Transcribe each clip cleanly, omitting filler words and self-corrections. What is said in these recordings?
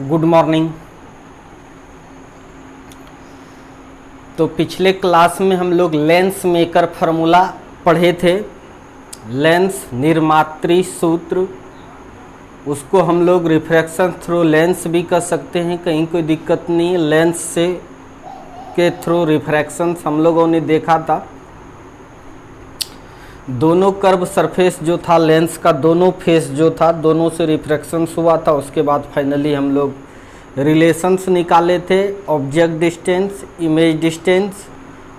Good morning. तो पिछले class में हम लोग लेंस मेकर फार्मूला पढ़े थे। लेंस निर्मात्री सूत्र, उसको हम लोग रिफ्रैक्शन थ्रू लेंस भी कर सकते हैं, कहीं कोई दिक्कत नहीं है। लेंस से के थ्रू रिफ्रैक्शन हम लोगों ने देखा था। दोनों कर्व सरफेस जो था लेंस का, दोनों फेस जो था, दोनों से रिफ्रैक्शन हुआ था। उसके बाद फाइनली हम लोग रिलेशंस निकाले थे, ऑब्जेक्ट डिस्टेंस, इमेज डिस्टेंस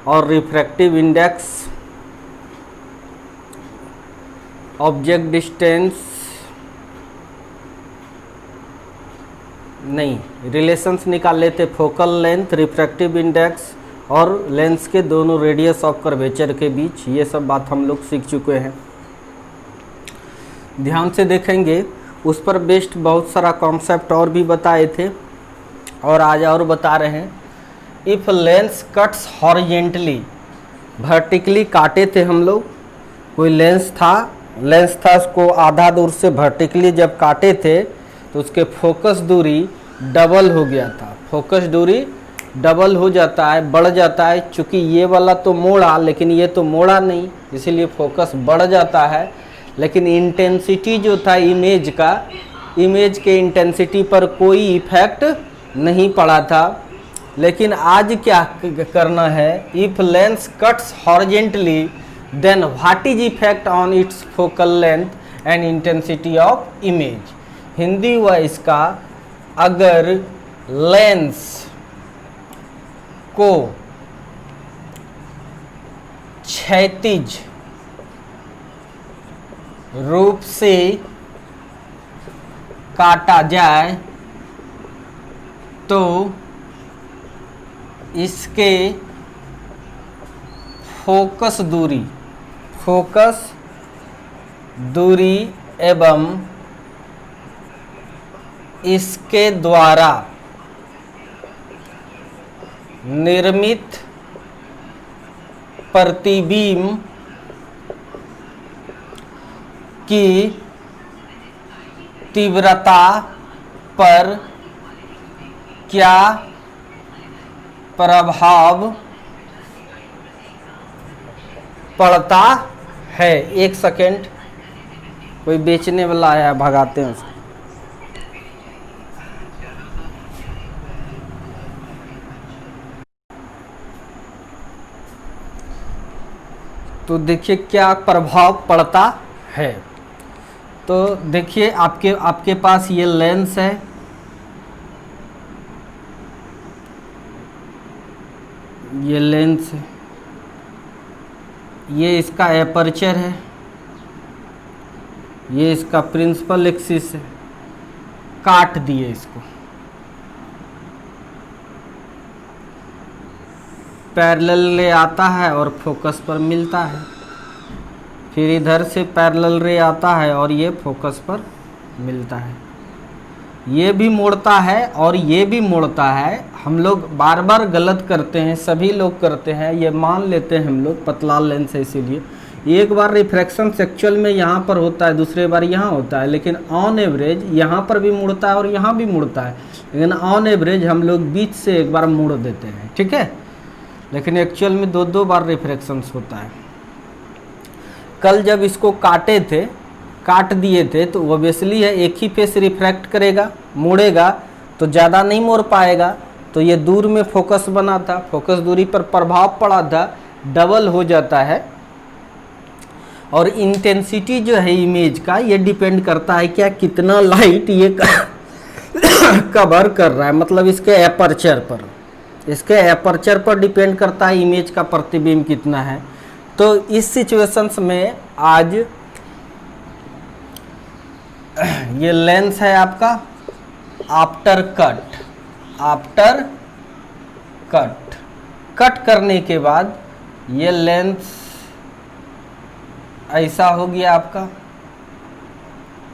और रिफ्रैक्टिव इंडेक्स। ऑब्जेक्ट डिस्टेंस नहीं, रिलेशंस निकाले थे फोकल लेंथ, रिफ्रैक्टिव इंडेक्स और लेंस के दोनों रेडियस ऑफ कर्वेचर के बीच। ये सब बात हम लोग सीख चुके हैं। ध्यान से देखेंगे, उस पर बेस्ड बहुत सारा कॉन्सेप्ट और भी बताए थे और आज और बता रहे हैं। If lens cuts horizontally, vertically काटे थे हम लोग। कोई लेंस था उसको आधा दूर से वर्टिकली जब काटे थे तो उसके फोकस दूरी डबल हो गया था। फोकस दूरी डबल हो जाता है, बढ़ जाता है। चूँकि ये वाला तो मोड़ा लेकिन ये तो मोड़ा नहीं, इसीलिए फोकस बढ़ जाता है। लेकिन इंटेंसिटी जो था इमेज का, इमेज के इंटेंसिटी पर कोई इफेक्ट नहीं पड़ा था। लेकिन आज क्या करना है, if lens cuts horizontally then what is effect on its focal length and intensity of image. Hindi हुआ इसका, अगर लेंस को क्षैतिज रूप से काटा जाए तो इसके फोकस दूरी एवं इसके द्वारा निर्मित प्रतिबिंब की तीव्रता पर क्या प्रभाव पड़ता है। एक सेकेंड, कोई बेचने वाला आया, भगाते हैं उसको। तो देखिए क्या प्रभाव पड़ता है। तो देखिए आपके पास ये लेंस है, ये लेंस है, ये इसका एपर्चर है, ये इसका प्रिंसिपल एक्सिस है। काट दिए इसको, पैरेलल रे आता है और फोकस पर मिलता है, फिर इधर से पैरेलल रे आता है और ये फोकस पर मिलता है। ये भी मोड़ता है और ये भी मोड़ता है। हम लोग बार बार गलत करते हैं, सभी लोग करते हैं। ये मान लेते हैं हम लोग पतला लेंस है इसीलिए एक बार रिफ्रैक्शन एक्चुअल में यहाँ पर होता है, दूसरे बार यहाँ होता है, लेकिन ऑन एवरेज यहाँ पर भी मुड़ता है और यहाँ भी मुड़ता है। लेकिन ऑन एवरेज हम लोग बीच से एक बार मोड़ देते हैं, ठीक है। लेकिन एक्चुअल में दो बार रिफ्रैक्शंस होता है। कल जब इसको काट दिए थे तो ऑब्वियसली है एक ही फेस रिफ्रैक्ट करेगा, मोड़ेगा तो ज़्यादा नहीं मोड़ पाएगा। तो ये दूर में फोकस बना था, फोकस दूरी पर प्रभाव पड़ा था, डबल हो जाता है। और इंटेंसिटी जो है इमेज का, ये डिपेंड करता है क्या कितना लाइट ये कवर कर रहा है, मतलब इसके एपर्चर पर डिपेंड करता है इमेज का प्रतिबिंब कितना है। तो इस सिचुएशंस में आज ये लेंस है आपका आफ्टर कट करने के बाद ये लेंस ऐसा हो गया आपका।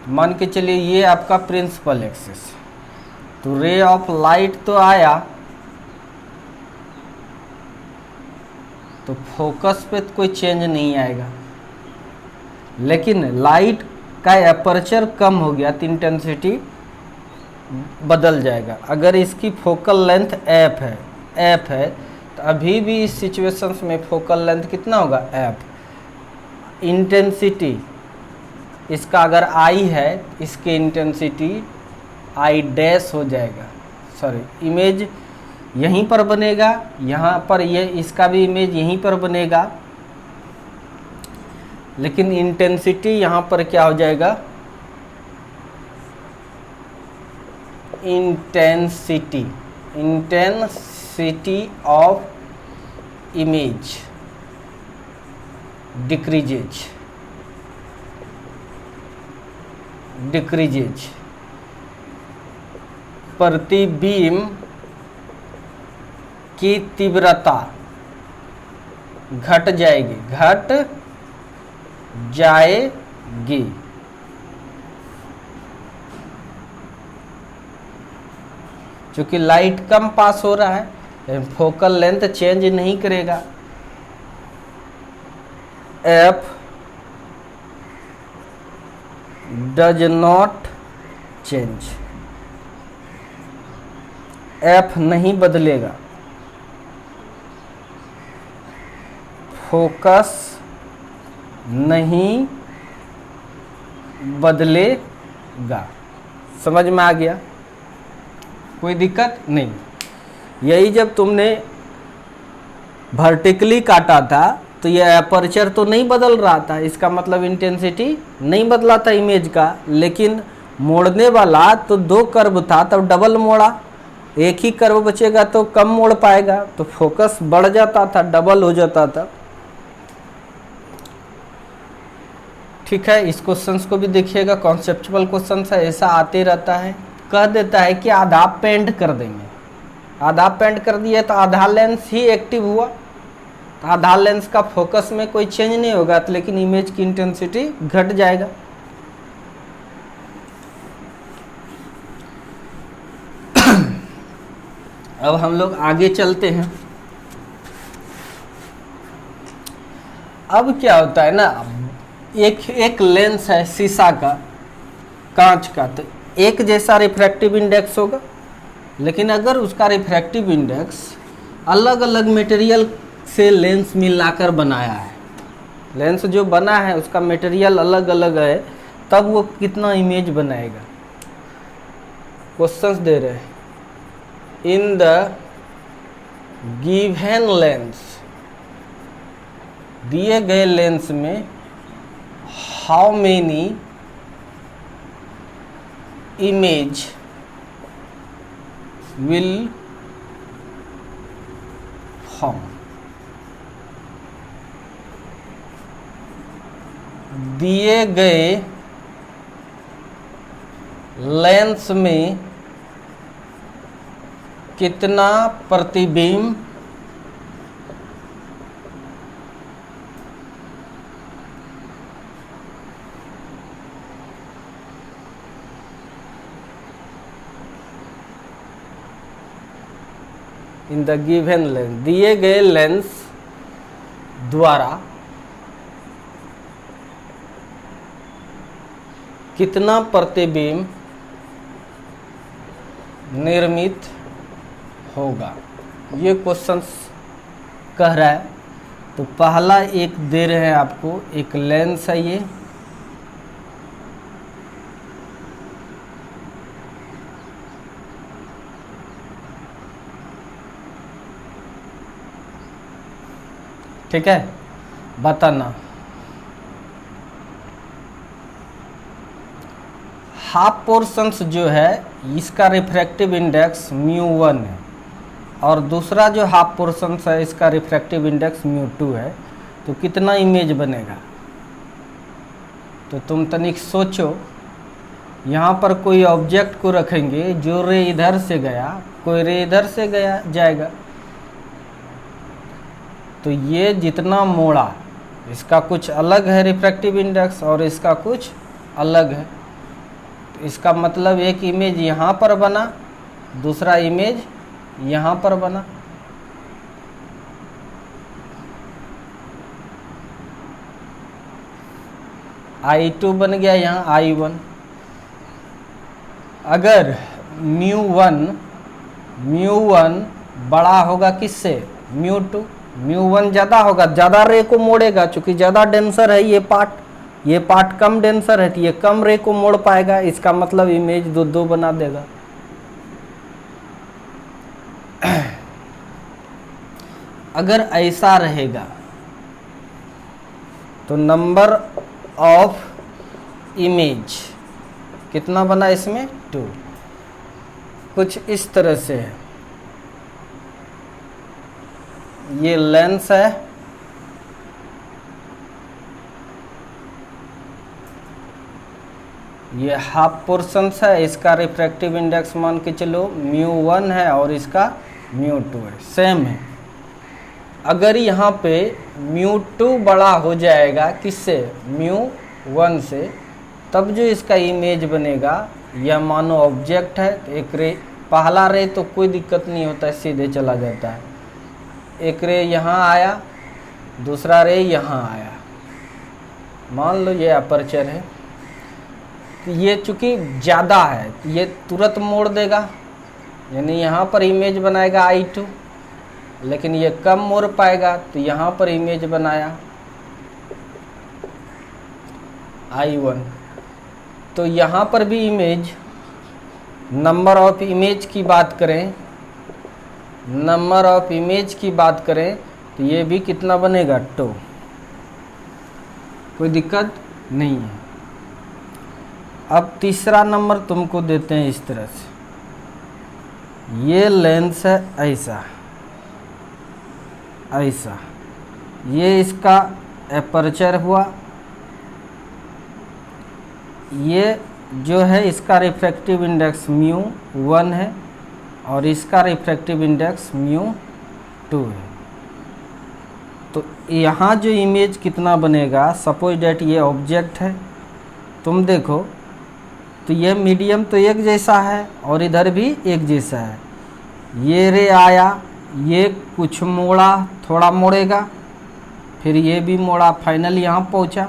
मान के चलिए ये आपका प्रिंसिपल एक्सिस, तो रे ऑफ लाइट तो आया तो फोकस पे कोई चेंज नहीं आएगा, लेकिन लाइट का एपर्चर कम हो गया तो इंटेंसिटी बदल जाएगा। अगर इसकी फोकल लेंथ एफ है तो अभी भी इस सिचुएशंस में फोकल लेंथ कितना होगा, एफ। इंटेंसिटी इसका अगर आई है, इसकी इंटेंसिटी आई डैश हो जाएगा, सॉरी इमेज यहीं पर बनेगा, यहाँ पर ये इसका भी इमेज यहीं पर बनेगा, लेकिन इंटेंसिटी यहाँ पर क्या हो जाएगा, इंटेंसिटी ऑफ इमेज डिक्रीजेज, प्रतिबिंब की तीव्रता घट जाएगी, क्योंकि लाइट कम पास हो रहा है, फोकल लेंथ चेंज नहीं करेगा। F does not change, F नहीं बदलेगा, फोकस नहीं बदलेगा। समझ में आ गया, कोई दिक्कत नहीं। यही जब तुमने वर्टिकली काटा था तो ये अपर्चर तो नहीं बदल रहा था, इसका मतलब इंटेंसिटी नहीं बदला था इमेज का, लेकिन मोड़ने वाला तो दो कर्व था तब डबल मोड़ा, एक ही कर्व बचेगा तो कम मोड़ पाएगा, तो फोकस बढ़ जाता था, डबल हो जाता था। ठीक है, इस क्वेश्चंस को भी देखिएगा, कॉन्सेप्चुअल क्वेश्चंस है, ऐसा आते रहता है। कह देता है कि आधा पेंड कर देंगे, आधा पेंड कर दिए तो आधा लेंस ही एक्टिव हुआ, तो आधा लेंस का फोकस में कोई चेंज नहीं होगा, तो लेकिन इमेज की इंटेंसिटी घट जाएगा। अब हम लोग आगे चलते हैं। अब क्या होता है ना, एक लेंस है शीशा का, कांच का, तो एक जैसा रिफ्रैक्टिव इंडेक्स होगा, लेकिन अगर उसका रिफ्रैक्टिव इंडेक्स अलग अलग मटेरियल से लेंस मिलाकर बनाया है, लेंस जो बना है उसका मटेरियल अलग अलग है, तब वो कितना इमेज बनाएगा। क्वेश्चंस दे रहे हैं, इन द गिवन लेंस, दिए गए लेंस में how many image will form. दिए गए लेंस में कितना प्रतिबिंब इन द गिवन लेंस, दिए गए लेंस द्वारा कितना प्रतिबिंब निर्मित होगा, ये क्वेश्चंस कह रहा है। तो पहला एक दे रहे हैं आपको, एक लेंस है ये, ठीक है, बताना हाफ पोर्शंस जो है इसका रिफ्रैक्टिव इंडेक्स μ1 है, और दूसरा जो हाफ पोर्शंस है इसका रिफ्रैक्टिव इंडेक्स μ2 है, तो कितना इमेज बनेगा। तो तुम तनिक सोचो, यहाँ पर कोई ऑब्जेक्ट को रखेंगे, जो रे इधर से गया, कोई रे इधर से गया जाएगा, तो ये जितना मोड़ा इसका कुछ अलग है रिफ्रैक्टिव इंडेक्स और इसका कुछ अलग है, तो इसका मतलब एक इमेज यहाँ पर बना, दूसरा इमेज यहाँ पर बना। I2 बन गया यहाँ I1। अगर म्यू वन बड़ा होगा किससे, म्यू2। म्यू1 ज़्यादा होगा, ज़्यादा रे को मोड़ेगा, चूंकि ज़्यादा डेंसर है ये पार्ट कम डेंसर है तो ये कम रे को मोड़ पाएगा, इसका मतलब इमेज दो दो बना देगा। अगर ऐसा रहेगा तो नंबर ऑफ इमेज कितना बना इसमें, 2। कुछ इस तरह से है, ये लेंस है, ये हाफ पोर्शन है, इसका रिफ्रैक्टिव इंडेक्स मान के चलो म्यू1 है और इसका म्यू2 है, सेम है। अगर यहाँ पे म्यू2 बड़ा हो जाएगा किससे, म्यू1 से, तब जो इसका इमेज बनेगा, यह मानो ऑब्जेक्ट है तो एक रे, पहला रे तो कोई दिक्कत नहीं होता है, सीधे चला जाता है। एक रे यहाँ आया, दूसरा रे यहाँ आया, मान लो ये अपर्चर है, तो ये चूँकि ज़्यादा है तो ये तुरंत मोड़ देगा, यानी यहाँ पर इमेज बनाएगा I2, लेकिन ये कम मोड़ पाएगा तो यहाँ पर इमेज बनाया I1। तो यहाँ पर भी इमेज, नंबर ऑफ इमेज की बात करें, नंबर ऑफ इमेज की बात करें तो ये भी कितना बनेगा, 2, कोई दिक्कत नहीं है। अब तीसरा नंबर तुमको देते हैं इस तरह से, ये लेंस है ऐसा ऐसा, ये इसका एपर्चर हुआ, ये जो है इसका रिफ्रैक्टिव इंडेक्स म्यू1 है और इसका रिफ्रैक्टिव इंडेक्स म्यू2 है। तो यहाँ जो इमेज कितना बनेगा, सपोज डेट ये ऑब्जेक्ट है, तुम देखो तो ये मीडियम तो एक जैसा है और इधर भी एक जैसा है, ये रे आया, ये कुछ मोड़ा, थोड़ा मोड़ेगा, फिर ये भी मोड़ा, फाइनल यहाँ पहुँचा,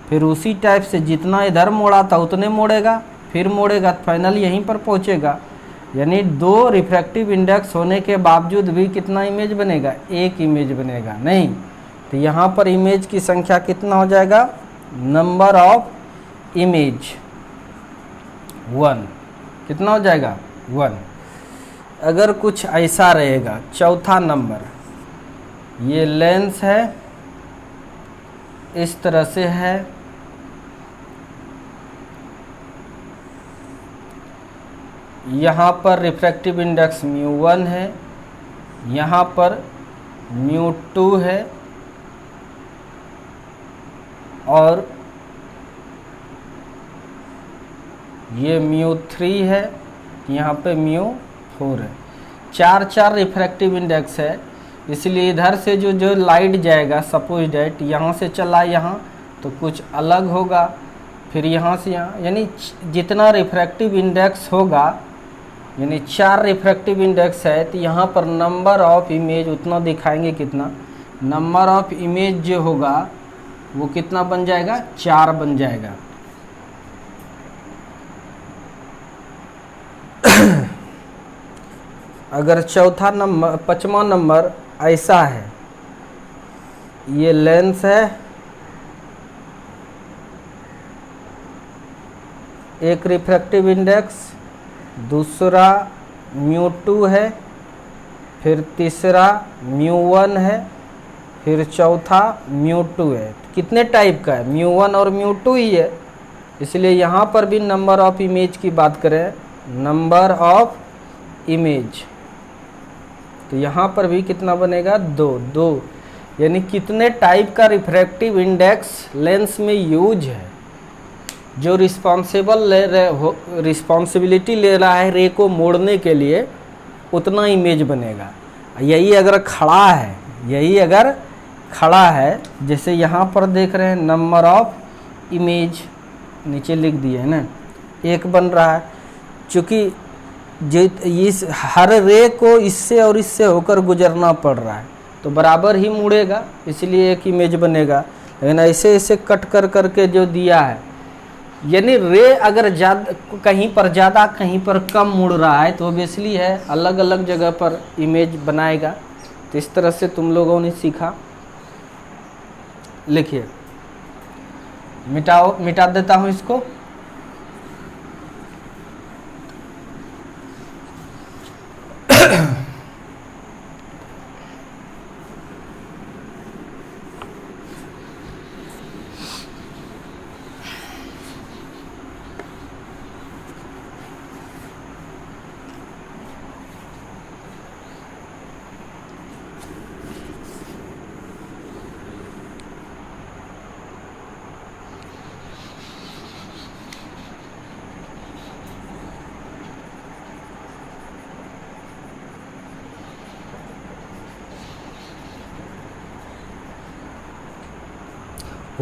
फिर उसी टाइप से जितना इधर मोड़ा था उतने मोड़ेगा, फिर मोड़ेगा तो फाइनल यहीं पर पहुँचेगा। यानी 2 रिफ्रैक्टिव इंडेक्स होने के बावजूद भी कितना इमेज बनेगा, एक इमेज बनेगा नहीं। तो यहाँ पर इमेज की संख्या कितना हो जाएगा, नंबर ऑफ इमेज 1, कितना हो जाएगा, 1। अगर कुछ ऐसा रहेगा, चौथा नंबर, ये लेंस है, इस तरह से है, यहाँ पर रिफ्रैक्टिव इंडेक्स म्यू1 है, यहाँ पर म्यू2 है और ये म्यू3 है, यहाँ पे म्यू4 है। 4 रिफ्रैक्टिव इंडेक्स है, इसलिए इधर से जो लाइट जाएगा, सपोज डेट यहाँ से चला यहाँ तो कुछ अलग होगा, फिर यहाँ से यहाँ, यानी जितना रिफ्रैक्टिव इंडेक्स होगा, यानी 4 रिफ्रैक्टिव इंडेक्स है तो यहाँ पर नंबर ऑफ इमेज उतना दिखाएंगे, कितना नंबर ऑफ इमेज जो होगा वो कितना बन जाएगा, 4 बन जाएगा। अगर चौथा नंबर, 5वां नंबर ऐसा है, ये लेंस है, एक रिफ्रैक्टिव इंडेक्स, दूसरा म्यू2 है, फिर तीसरा म्यू1 है, फिर चौथा म्यू2 है। कितने टाइप का है, म्यू1 और म्यू2 ही है, इसलिए यहाँ पर भी नंबर ऑफ इमेज की बात करें, नंबर ऑफ इमेज, तो यहाँ पर भी कितना बनेगा, 2। यानी कितने टाइप का रिफ्रैक्टिव इंडेक्स लेंस में यूज है, जो रिस्पॉन्सिबिलिटी ले रहा है रे को मोड़ने के लिए, उतना इमेज बनेगा। यही अगर खड़ा है, जैसे यहाँ पर देख रहे हैं नंबर ऑफ इमेज नीचे लिख दिए है ना, 1 बन रहा है, चूँकि इस हर रे को इससे और इससे होकर गुजरना पड़ रहा है तो बराबर ही मुड़ेगा, इसलिए एक इमेज बनेगा। लेकिन ऐसे ऐसे कट कर करके जो दिया है, यानी रे अगर ज़्यादा कहीं पर ज़्यादा कहीं पर कम मुड़ रहा है तो ऑब्वियसली है अलग अलग जगह पर इमेज बनाएगा। तो इस तरह से तुम लोगों ने सीखा। लिखिए, मिटा देता हूँ इसको।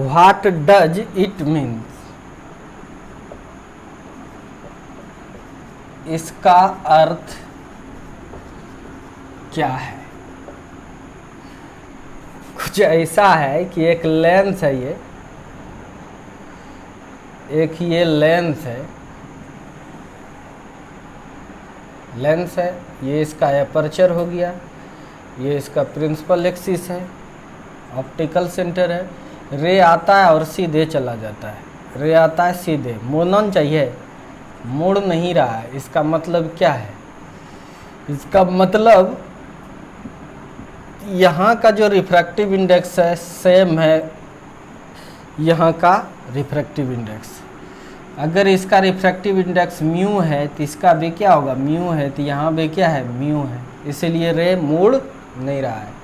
What does it mean? इसका अर्थ क्या है? कुछ ऐसा है कि एक लेंस है, ये लेंस है, ये इसका एपर्चर हो गया, ये इसका प्रिंसिपल एक्सिस है, ऑप्टिकल सेंटर है। रे आता है और सीधे चला जाता है, रे आता है सीधे, मुड़ना चाहिए, मुड़ नहीं रहा है। इसका मतलब क्या है? इसका मतलब यहाँ का जो रिफ्रैक्टिव इंडेक्स है सेम है यहाँ का रिफ्रैक्टिव इंडेक्स। अगर इसका रिफ्रैक्टिव इंडेक्स म्यू है तो इसका भी क्या होगा? म्यू है, तो यहाँ भी क्या है? म्यू है। इसीलिए रे मुड़ नहीं रहा है।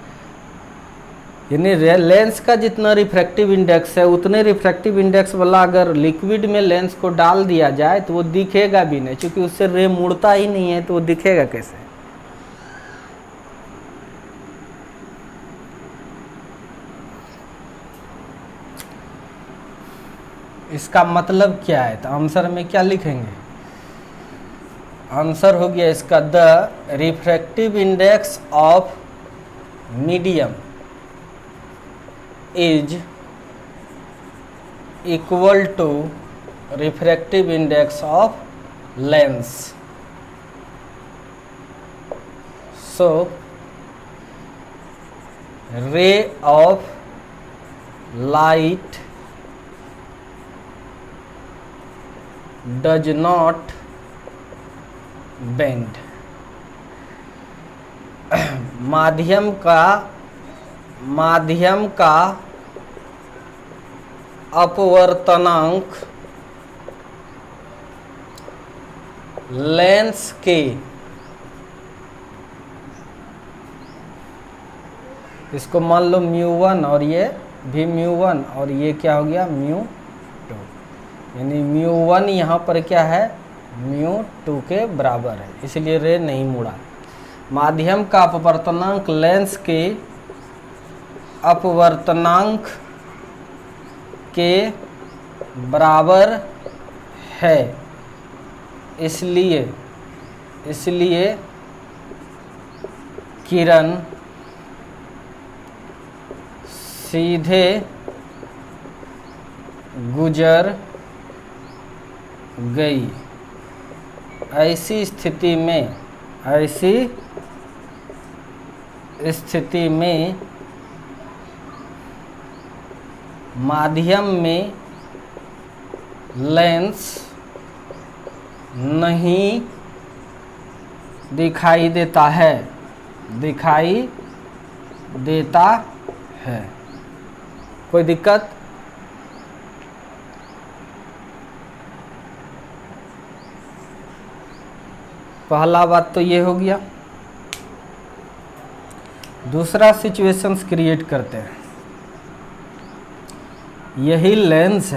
यानी लेंस का जितना रिफ्रैक्टिव इंडेक्स है उतने रिफ्रैक्टिव इंडेक्स वाला अगर लिक्विड में लेंस को डाल दिया जाए तो वो दिखेगा भी नहीं, क्योंकि उससे रे मुड़ता ही नहीं है, तो वो दिखेगा कैसे? इसका मतलब क्या है? तो आंसर में क्या लिखेंगे? आंसर हो गया इसका the refractive index of medium is equal to refractive index of lens. So ray of light does not bend. माध्यम का अपवर्तनांक लेंस के, इसको मान लो μ1 और ये भी μ1 और ये क्या हो गया? μ2। यानी μ1 यहाँ पर क्या है? μ2 के बराबर है, इसलिए रे नहीं मुड़ा। माध्यम का अपवर्तनांक लेंस के अपवर्तनांक के बराबर है, इसलिए किरण सीधे गुजर गई। ऐसी स्थिति में माध्यम में लेंस नहीं दिखाई देता है, कोई दिक्कत? पहला बात तो ये हो गया। दूसरा सिचुएशंस क्रिएट करते हैं। यही लेंस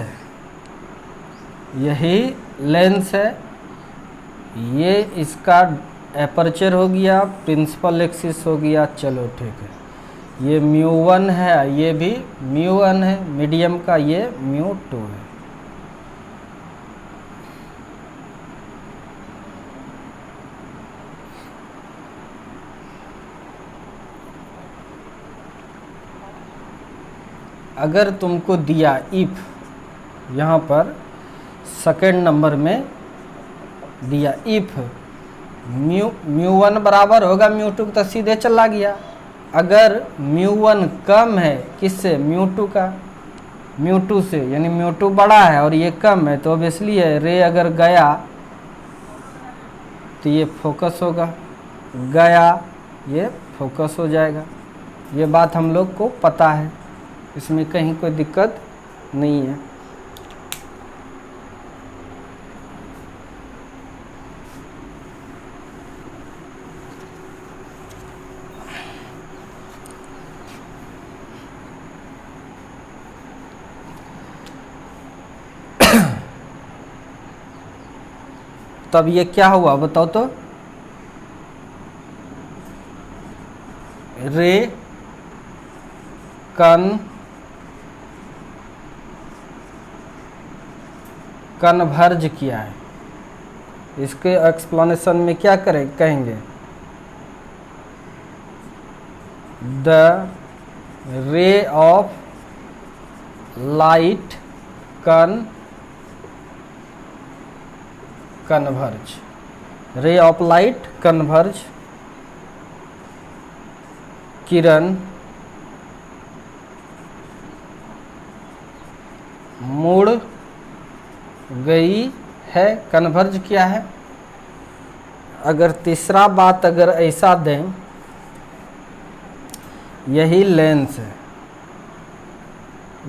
है, ये इसका एपर्चर हो गया, प्रिंसिपल एक्सिस हो गया, चलो ठीक है। ये μ1 है, ये भी μ1 है, मीडियम का ये μ2 है। अगर तुमको दिया इफ यहाँ पर सेकेंड नंबर में दिया। इफ म्यू1 बराबर होगा म्यू2 तो सीधे चला गया। अगर म्यू1 कम है किससे, म्यू2 का, म्यू2 से, यानी म्यू2 बड़ा है और ये कम है, तो ऑब्वियसली है रे अगर गया तो ये फोकस होगा, गया ये फोकस हो जाएगा। ये बात हम लोग को पता है, इसमें कहीं कोई दिक्कत नहीं है। तब ये क्या हुआ बताओ तो, रे कन्वर्ज किया है। इसके एक्सप्लेनेशन में क्या कहेंगे, the ray of light converge, ray of light converge, किरण मुड़ गई है, कन्वर्ज किया है। अगर तीसरा बात अगर ऐसा दें, यही लेंस है,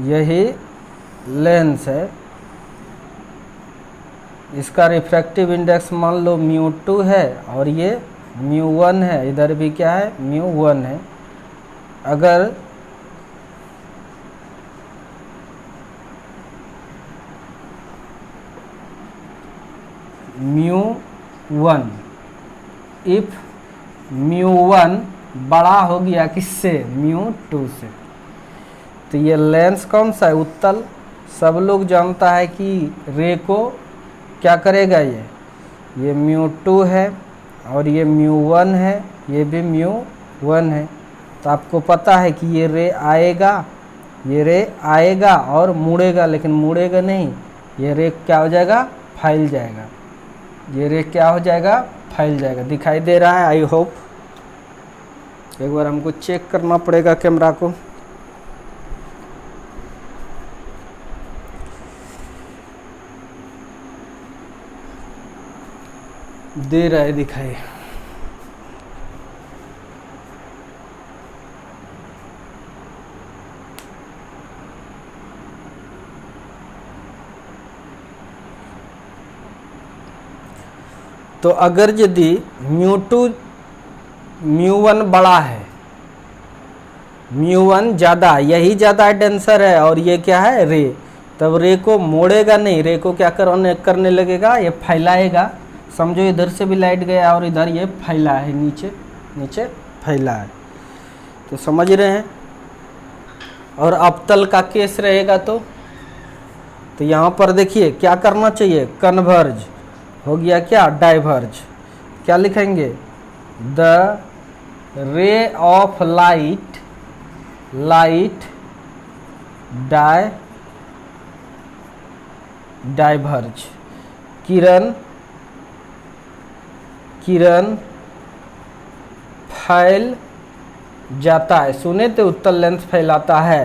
यही लेंस है, इसका रिफ्रैक्टिव इंडेक्स मान लो म्यू2 है और ये म्यू1 है, इधर भी क्या है म्यू1 है। अगर म्यू1, इफ म्यू1 बड़ा हो गया किससे, म्यू2 से, तो ये लेंस कौन सा है, उत्तल। सब लोग जानता है कि रे को क्या करेगा, ये म्यू2 है और ये म्यू1 है, ये भी म्यू1 है। तो आपको पता है कि ये रे आएगा, ये रे आएगा और मुड़ेगा, लेकिन मुड़ेगा नहीं, ये रे क्या हो जाएगा, फैल जाएगा। ये रे क्या हो जाएगा, फैल जाएगा। दिखाई दे रहा है, आई होप। एक बार हमको चेक करना पड़ेगा कैमरा को। दे रहा है दिखाई। तो अगर यदि म्यू2 म्यू1 बड़ा है, म्यू1 ज़्यादा, यही ज़्यादा डेंसर है और ये क्या है रे, तब रे को मोड़ेगा नहीं, रे को क्या करने लगेगा, ये फैलाएगा। समझो इधर से भी लाइट गया और इधर ये फैला है, नीचे नीचे फैला है, तो समझ रहे हैं। और अवतल का केस रहेगा तो यहाँ पर देखिए क्या करना चाहिए, कन्वर्ज हो गया, क्या डाइवर्ज, क्या लिखेंगे, the ray of light diverge, किरण फैल जाता है। सुने थे उत्तल लेंस फैलाता है,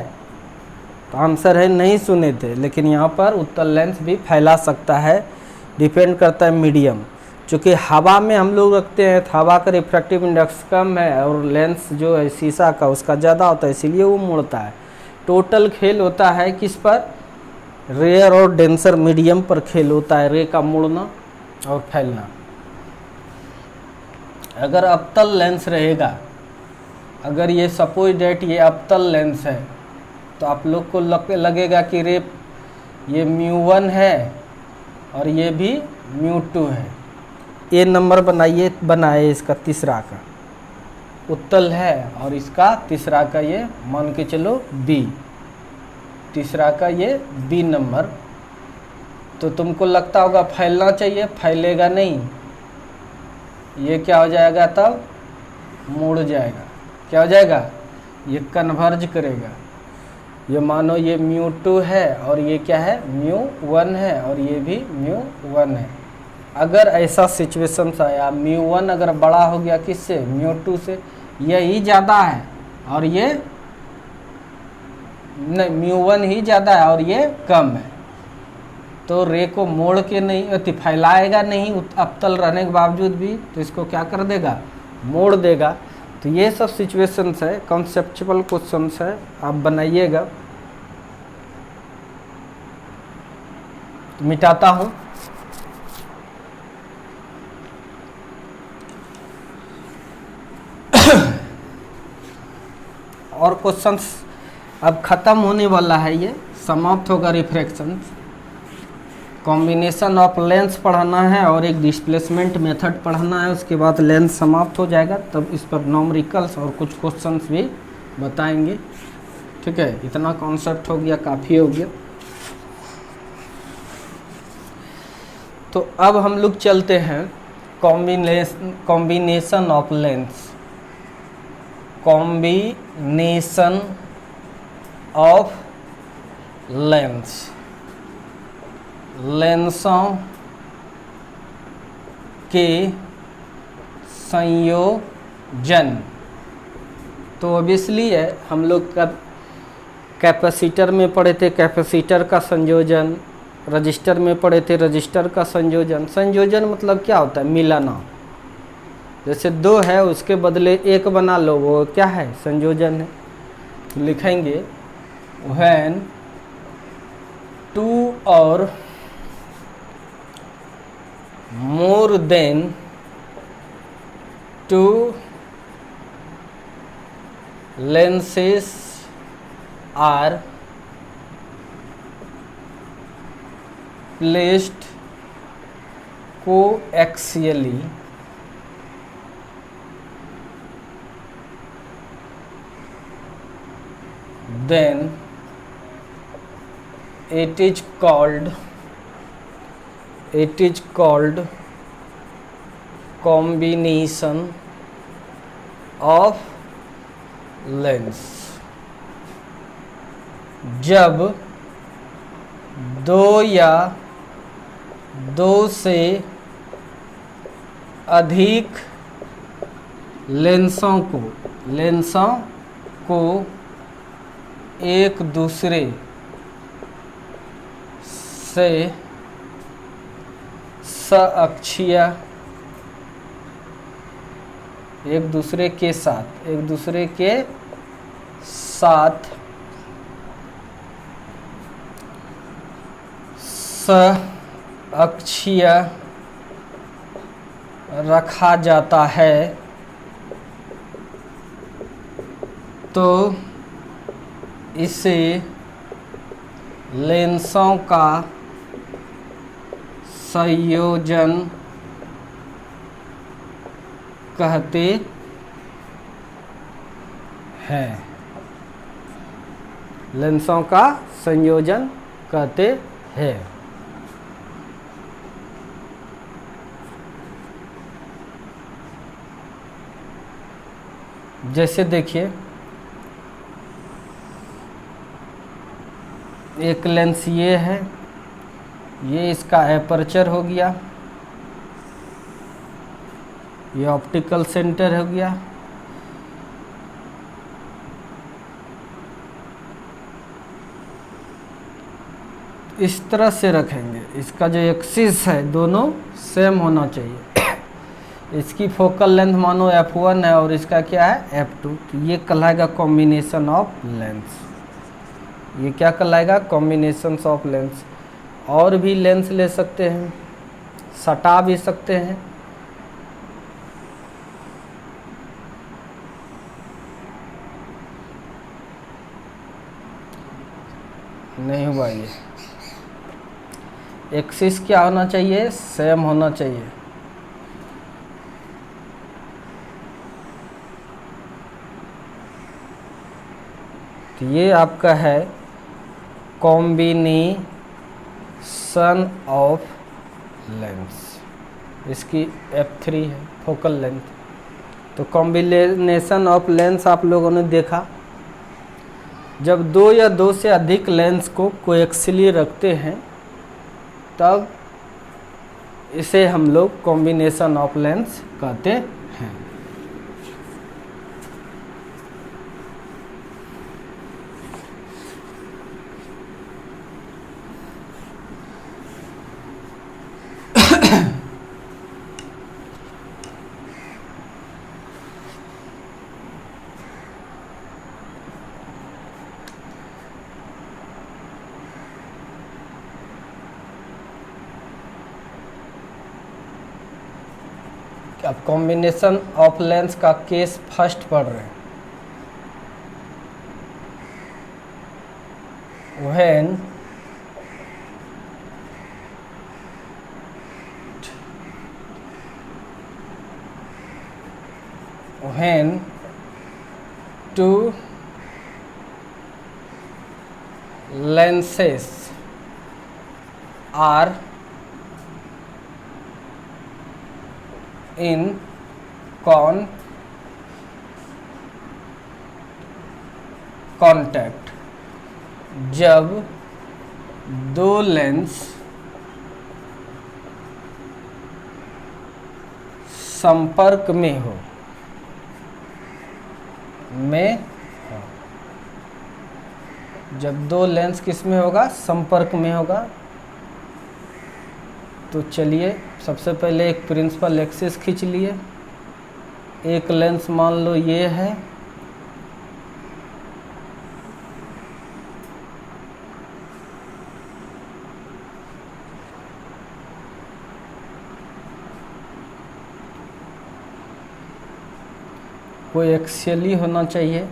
तो आंसर है नहीं सुने थे, लेकिन यहाँ पर उत्तल लेंस भी फैला सकता है, डिपेंड करता है मीडियम। चूँकि हवा में हम लोग रखते हैं तो हवा का रिफ्रैक्टिव इंडेक्स कम है और लेंस जो है शीशा का उसका ज़्यादा होता है, इसीलिए वो मुड़ता है। टोटल खेल होता है किस पर, रेयर और डेंसर मीडियम पर खेल होता है, रे का मुड़ना और फैलना। अगर अवतल लेंस रहेगा, अगर ये सपोज डेट ये अवतल लेंस है, तो आप लोग को लगेगा कि रे ये म्यू1 है और ये भी म्यू2 है। ये नंबर बनाए इसका तीसरा का उत्तल है और इसका तीसरा का ये मान के चलो बी, तीसरा का ये बी नंबर। तो तुमको लगता होगा फैलना चाहिए, फैलेगा नहीं, ये क्या हो जाएगा, तब मुड़ जाएगा। क्या हो जाएगा, ये कन्वर्ज करेगा। ये मानो ये μ2 है और ये क्या है μ1 है और ये भी μ1 है। अगर ऐसा सिचुएशन आया μ1 अगर बड़ा हो गया किससे μ2 से, यही ज़्यादा है और ये नहीं μ1 ही ज़्यादा है और ये कम है, तो रे को मोड़ के नहीं फैलाएगा नहीं अवतल रहने के बावजूद भी, तो इसको क्या कर देगा मोड़ देगा। तो ये सब सिचुएशंस है, कॉन्सेप्चुअल क्वेश्चंस है, आप बनाइएगा। तो मिटाता हूँ। और क्वेश्चंस अब ख़त्म होने वाला है, ये समाप्त होगा रिफ्रैक्शन। कॉम्बिनेशन ऑफ लेंस पढ़ाना है और एक डिस्प्लेसमेंट मेथड पढ़ाना है, उसके बाद लेंस समाप्त हो जाएगा, तब इस पर न्यूमेरिकल्स और कुछ क्वेश्चंस भी बताएंगे। ठीक है, इतना कॉन्सेप्ट हो गया, काफ़ी हो गया। तो अब हम लोग चलते हैं combination of lens. Combination of lens, लेंसों के संयोजन। तो ऑब्वियसली है, हम लोग का कैपेसिटर में पढ़े थे कैपेसिटर का संयोजन, रजिस्टर में पढ़े थे रजिस्टर का संयोजन। संयोजन मतलब क्या होता है मिलाना, जैसे दो है उसके बदले एक बना लो, वो क्या है संयोजन है। तो लिखेंगे व्हेन टू और more than two lenses are placed coaxially, then it is called combination of lens। जब दो या दो से अधिक लेंसों को एक दूसरे से सअक्षीय, एक दूसरे के साथ सअक्षीय रखा जाता है, तो इसे लेंसों का संयोजन कहते हैं। लेंसों का संयोजन कहते हैं। जैसे देखिए एक लेंस ये है, ये इसका एपर्चर हो गया, ये ऑप्टिकल सेंटर हो गया। इस तरह से रखेंगे, इसका जो एक्सिस है दोनों सेम होना चाहिए। इसकी फोकल लेंथ मानो f1 है और इसका क्या है f2, तो ये कहलाएगा कॉम्बिनेशन ऑफ लेंस। ये क्या कहलाएगा कॉम्बिनेशन ऑफ लेंस। और भी लेंस ले सकते हैं, सटा भी सकते हैं। नहीं हुआ, ये एक्सिस क्या होना चाहिए सेम होना चाहिए। तो ये आपका है कॉम्बिनेशन ऑफ लेंस, इसकी f3 है फोकल लेंथ। तो कॉम्बिनेशन ऑफ लेंस आप लोगों ने देखा, जब दो या दो से अधिक लेंस को कोएक्सियली रखते हैं तब इसे हम लोग कॉम्बिनेशन ऑफ लेंस कहते हैं। अब कॉम्बिनेशन ऑफ लेंस का केस फर्स्ट पढ़ रहे हैं। when two lenses are in contact, जब दो लेंस संपर्क में हो जब दो लेंस किस में होगा, संपर्क में होगा। तो चलिए सबसे पहले एक प्रिंसिपल एक्सिस खींच लिए। एक लेंस मान लो ये है, कोई एक्सियली होना चाहिए।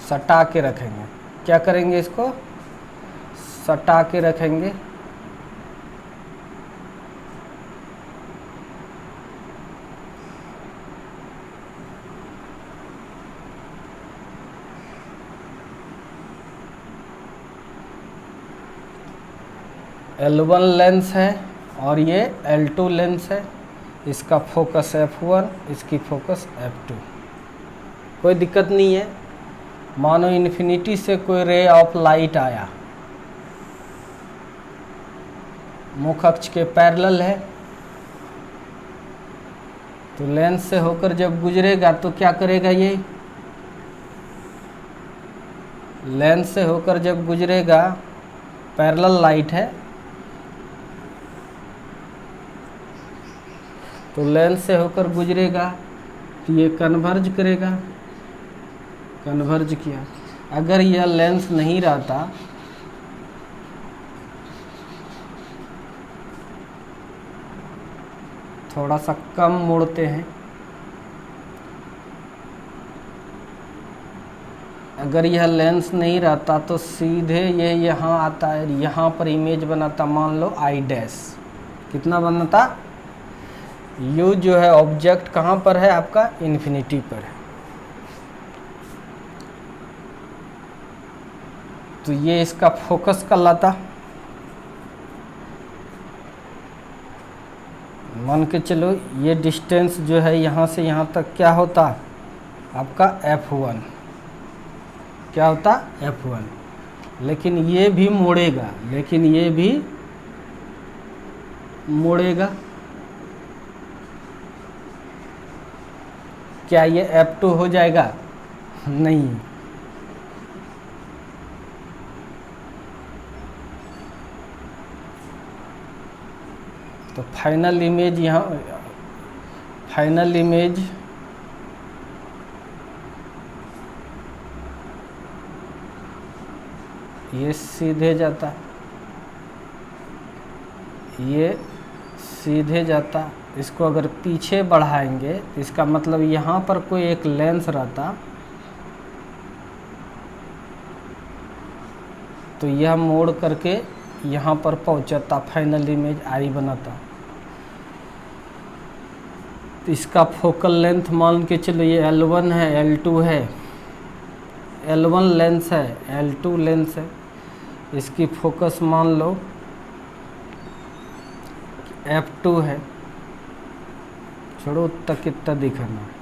सटा के रखेंगे। क्या करेंगे, इसको सटा के रखेंगे। L1 लेंस है और ये L2 लेंस है। इसका फोकस F1, इसकी फोकस F2। कोई दिक्कत नहीं है। मानो इन्फिनिटी से कोई रे ऑफ लाइट आया, मुख अक्ष के पैरेलल है, तो लेंस से होकर जब गुजरेगा तो क्या करेगा, ये लेंस से होकर जब गुजरेगा, पैरेलल लाइट है तो लेंस से होकर गुजरेगा तो ये कन्वर्ज करेगा। कन्वर्ज किया। अगर यह लेंस नहीं रहता थोड़ा सा कम मोड़ते हैं, अगर यह लेंस नहीं रहता तो सीधे ये यहाँ आता है, यहाँ पर इमेज बनाता, मान लो आई डैश। कितना बनता, यू जो है ऑब्जेक्ट कहाँ पर है आपका, इन्फिनिटी पर है। तो ये इसका फोकस कहलाता। मान के चलो ये डिस्टेंस जो है यहाँ से यहाँ तक क्या होता आपका F1, क्या होता F1। लेकिन ये भी मोड़ेगा, लेकिन ये भी मोड़ेगा। क्या ये F2 हो जाएगा, नहीं। तो फाइनल इमेज यहाँ, फाइनल इमेज ये सीधे जाता, ये सीधे जाता। इसको अगर पीछे बढ़ाएंगे तो इसका मतलब यहाँ पर कोई एक लेंस रहता तो यह मोड़ करके यहाँ पर पहुँचता, फाइनल इमेज आई बनाता। तो इसका फोकल लेंथ मान के चलो ये L1 है, L2 है, L1 लेंस है, L2 लेंस है। इसकी फोकस मान लो F2 है, छोड़ो तक कितना दिखाना है।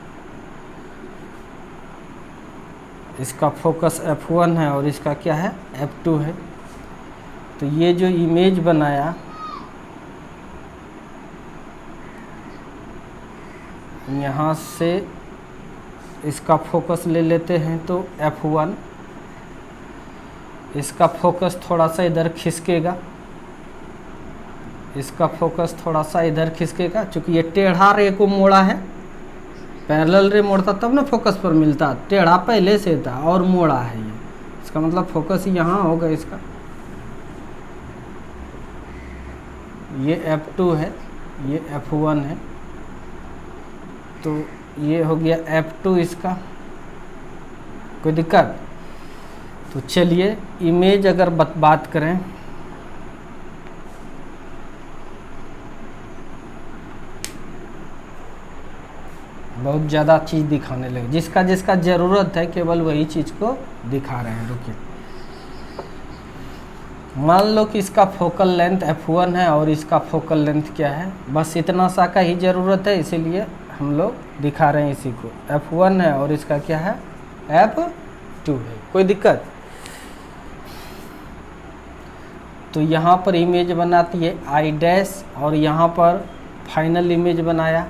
इसका फोकस F1 है और इसका क्या है, F2 है। तो ये जो इमेज बनाया, यहाँ से इसका फोकस ले लेते हैं तो F1, इसका फोकस थोड़ा सा इधर खिसकेगा, इसका फोकस थोड़ा सा इधर खिसकेगा, क्योंकि ये टेढ़ा रे को मोड़ा है। पैरेलल रे मोड़ता तब ना फोकस पर मिलता, टेढ़ा पहले से था और मोड़ा है ये, इसका मतलब फोकस यहाँ होगा इसका। ये F2 है, ये F1 है, तो ये हो गया F2 इसका। कोई दिक्कत? तो चलिए इमेज अगर बात करें, बहुत ज़्यादा चीज़ दिखाने लगे, जिसका जिसका ज़रूरत है केवल वही चीज़ को दिखा रहे हैं। रुकिए, मान लो कि इसका फोकल लेंथ F1 है और इसका फोकल लेंथ क्या है, बस इतना सा का ही ज़रूरत है, इसीलिए हम लोग दिखा रहे हैं इसी को। F1 है और इसका क्या है, F2 है। कोई दिक्कत? तो यहाँ पर इमेज बनाती है I' और यहाँ पर फाइनल इमेज बनाया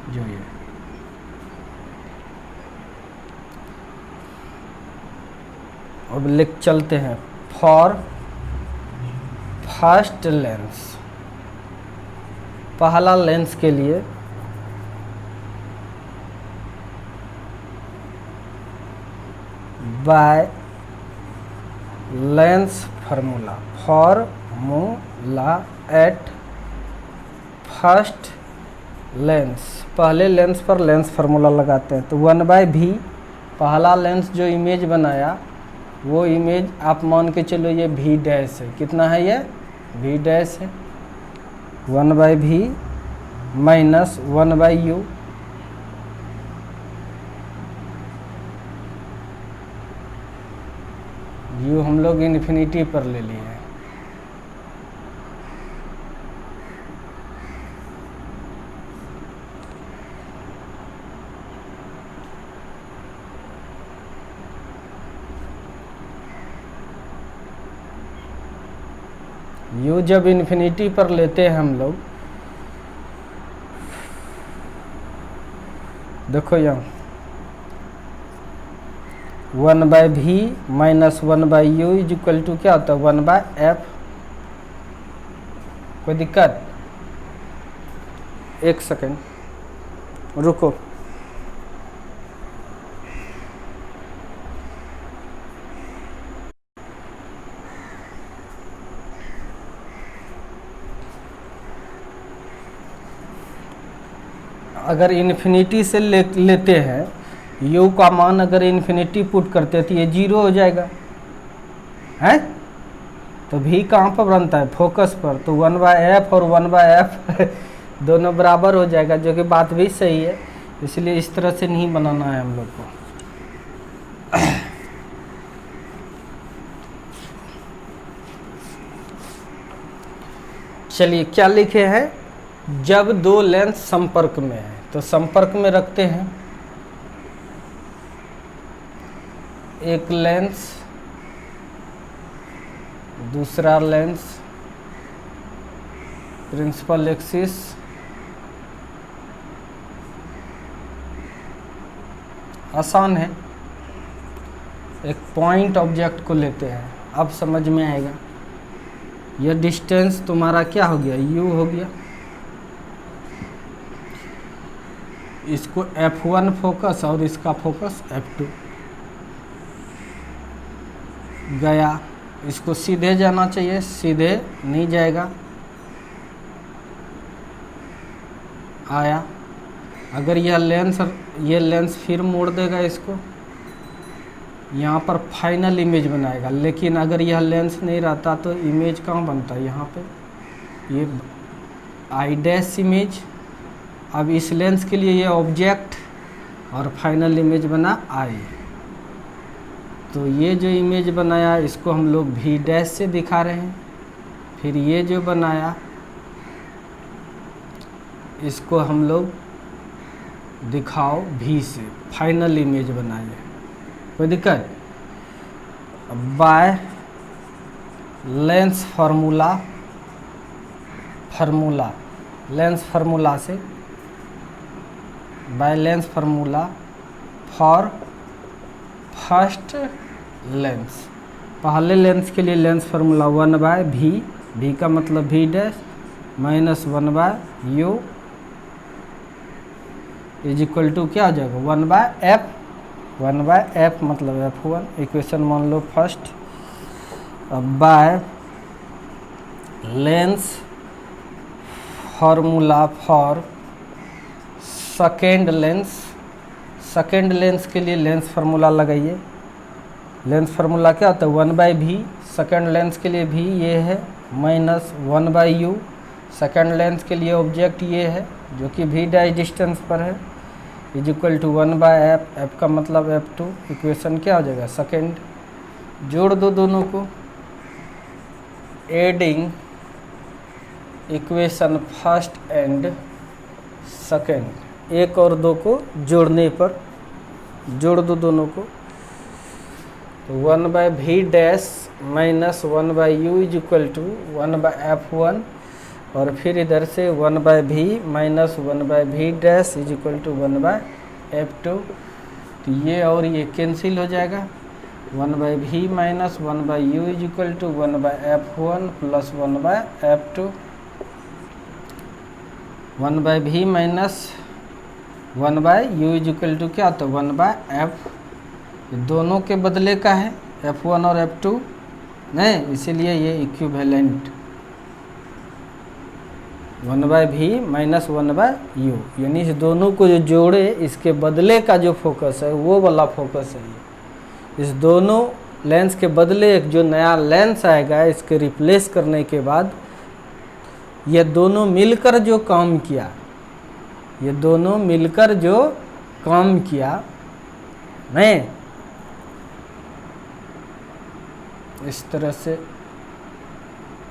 जो ये। अब लिख चलते हैं, फॉर फर्स्ट लेंस, पहला लेंस के लिए bye lens formula, formula at first lens, पहले लेंस पर लेंस फार्मूला लगाते हैं। तो 1/v, पहला लेंस जो इमेज बनाया वो इमेज आप मान के चलो ये v' है। कितना है ये, v' है। 1/v माइनस 1/u, u हम लोग इन्फिनिटी पर ले लिए हैं। u जब इन्फिनिटी पर लेते हैं हम लोग, देखो यहाँ 1/v minus 1/u is equal to क्या होता है, 1/f। कोई दिक्कत? एक सेकेंड रुको। अगर इन्फिनिटी से लेते हैं, u का मान अगर इन्फिनिटी पुट करते हैं तो ये 0 हो जाएगा, है? तो v कहाँ पर बनता है, फोकस पर, तो 1/f और 1/f दोनों बराबर हो जाएगा, जो कि बात भी सही है। इसलिए इस तरह से नहीं बनाना है हम लोग को। चलिए क्या लिखे हैं, जब दो लेंस संपर्क में है, तो संपर्क में रखते हैं एक लेंस, दूसरा लेंस, प्रिंसिपल एक्सिस, आसान है। एक पॉइंट ऑब्जेक्ट को लेते हैं, अब समझ में आएगा। यह डिस्टेंस तुम्हारा क्या हो गया, u हो गया। इसको F1 फोकस और इसका फोकस F2 गया। इसको सीधे जाना चाहिए, सीधे नहीं जाएगा, आया। अगर यह लेंस फिर मोड़ देगा इसको, यहाँ पर फाइनल इमेज बनाएगा। लेकिन अगर यह लेंस नहीं रहता तो इमेज कहाँ बनता है, यहाँ पे ये I' इमेज। अब इस लेंस के लिए ये ऑब्जेक्ट और फाइनल इमेज बना I। तो ये जो इमेज बनाया इसको हम लोग भी डैश से दिखा रहे हैं। फिर ये जो बनाया इसको हम लोग दिखाओ भी से, फाइनल इमेज बनाइए, कोई दिक्कत। बाय लेंस फार्मूला से, by lens formula for first lens, पहले लेंस के लिए लेंस फार्मूला 1/v, v का मतलब v dash minus 1/u is equal to क्या हो जाएगा 1/f, 1/f मतलब f1, इक्वेशन मान लो फर्स्ट। अब by lens formula for second lens के लिए लेंस फार्मूला लगाइए। लेंस फार्मूला क्या होता है 1/v, सेकेंड लेंस के लिए भी ये है माइनस 1/u, सेकेंड लेंस के लिए ऑब्जेक्ट ये है जो कि v डैश डिस्टेंस पर है, is equal to 1/f, f का मतलब f2, इक्वेशन क्या हो जाएगा सेकेंड। जोड़ दो दोनों को, adding equation first and second, एक और दो को जोड़ने पर जोड़ दो दोनों को, तो 1/v dash minus 1/u is equal to 1/f1, और फिर इधर से 1/v minus 1/v dash is equal to 1/f2, तो ये और ये कैंसिल हो जाएगा। 1/v minus 1/u is equal to 1/f1 plus 1/f2, 1/v minus 1/u is equal to क्या होता है 1/f, दोनों के बदले का है f1 और f2 नहीं, इसीलिए ये इक्विवेलेंट 1/v माइनस 1/u, यानी इस दोनों को जो जोड़े इसके बदले का जो फोकस है वो वाला फोकस है ये। इस दोनों लेंस के बदले एक जो नया लेंस आएगा इसके रिप्लेस करने के बाद ये दोनों मिलकर जो काम किया, ये दोनों मिलकर जो काम किया नहीं, इस तरह से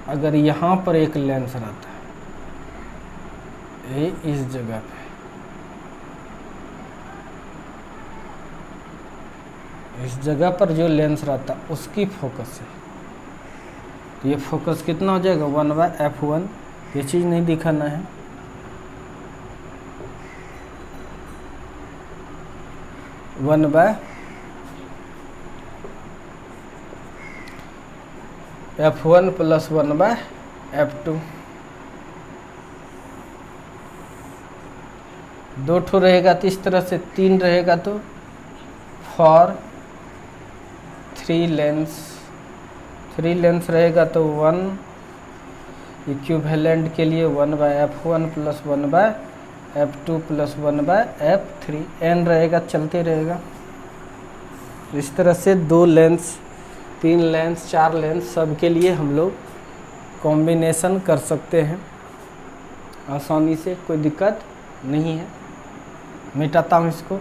अगर यहाँ पर एक लेंस रहता है ये इस जगह पे, इस जगह पर जो लेंस रहता उसकी फोकस है, तो ये फोकस कितना हो जाएगा 1/f1, ये चीज़ नहीं दिखाना है। f1 प्लस 1/f2, दो ठो रहेगा तो इस तरह से 3 रहेगा तो फॉर 3 लेंस रहेगा तो 1 इक्विवेलेंट के लिए 1/f1 plus 1/f2 plus 1/f3, n रहेगा चलते रहेगा। इस तरह से 2 लेंस 3 लेंस 4 लेंस सब के लिए हम लोग कॉम्बिनेशन कर सकते हैं आसानी से, कोई दिक्कत नहीं है। मिटाता हूँ इसको,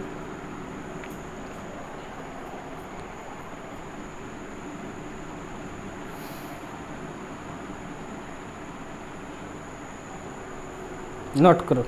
नोट करो।